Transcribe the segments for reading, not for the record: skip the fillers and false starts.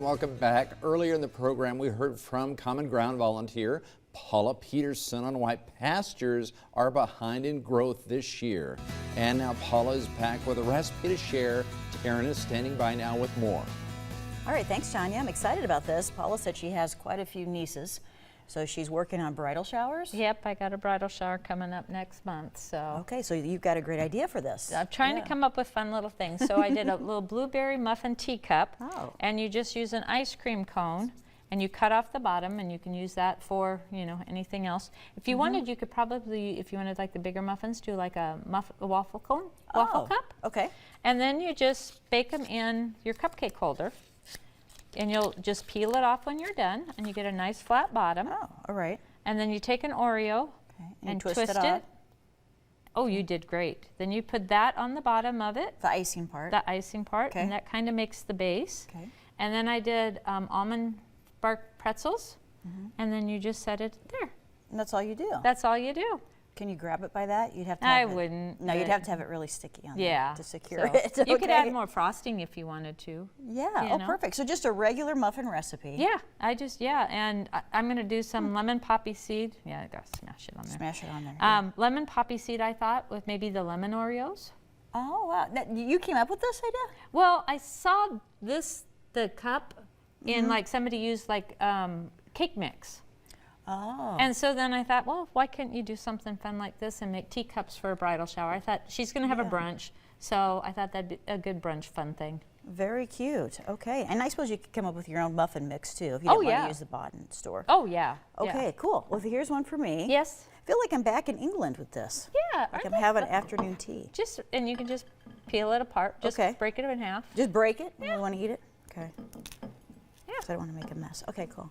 Welcome back. Earlier in the program, we heard from CommonGround volunteer Paula Peterson on why pastures are behind in growth this year. And now Paula is back with a recipe to share. Taryn is standing by now with more. All right, thanks, Tanya. I'm excited about this. Paula said she has quite a few nieces, so she's working on bridal showers? Yep, I got a bridal shower coming up next month, so. Okay, so you've got a great idea for this. I'm trying to come up with fun little things. So I did a little blueberry muffin tea cup, and you just use an ice cream cone, and you cut off the bottom, and you can use that for, you know, anything else. If you wanted, you could probably, if you wanted like the bigger muffins, do like a waffle cone, waffle cup. Okay. And then you just bake them in your cupcake holder. And you'll just peel it off when you're done, and you get a nice flat bottom. Oh, all right. And then you take an Oreo and twist it. Oh, you did great. Then you put that on the bottom of it. The icing part. The icing part, and that kind of makes the base. Okay. And then I did almond bark pretzels, and then you just set it there. And that's all you do? That's all you do. Can you grab it by that? You'd have to I have wouldn't. No, you'd have to have it really sticky on there to secure it. You could add more frosting if you wanted to. Yeah, oh, perfect. So just a regular muffin recipe. Yeah, and I'm going to do some lemon poppy seed. Yeah, I got to smash it on there. Smash it on there. Lemon poppy seed, I thought, with maybe the lemon Oreos. Oh, wow. Now, you came up with this idea? Well, I saw the cup in like somebody used like cake mix. Oh. And so then I thought, well, why couldn't you do something fun like this and make teacups for a bridal shower? I thought she's going to have a brunch, so I thought that'd be a good brunch fun thing. Very cute. Okay. And I suppose you could come up with your own muffin mix too if you didn't want to use the bought-in store. Oh, yeah. Okay, cool. Well, here's one for me. Yes. I feel like I'm back in England with this. Yeah. Like I'm having afternoon tea. And you can just peel it apart. Just break it in half. Just break it? Yeah. You want to eat it? Okay. Yeah. So I don't want to make a mess. Okay, cool.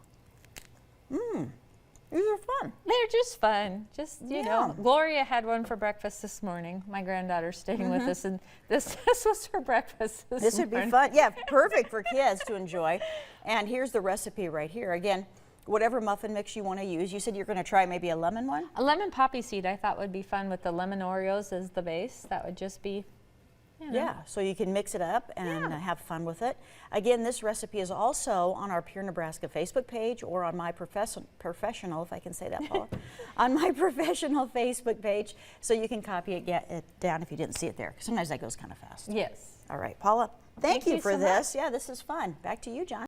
These are fun. They're just fun. Just, you know. Gloria had one for breakfast this morning. My granddaughter's staying with us, and this was her breakfast this morning. This would be fun. Yeah, perfect for kids to enjoy. And here's the recipe right here. Again, whatever muffin mix you want to use. You said you're going to try maybe a lemon one? A lemon poppy seed I thought would be fun with the lemon Oreos as the base. That would just be, you know. Yeah, so you can mix it up and have fun with it. Again, this recipe is also on our Pure Nebraska Facebook page or on my professional, if I can say that, Paula, on my professional Facebook page. So you can copy it, get it down if you didn't see it there. Sometimes that goes kind of fast. Yes. All right, Paula, thank you for so this. Yeah, this is fun. Back to you, John.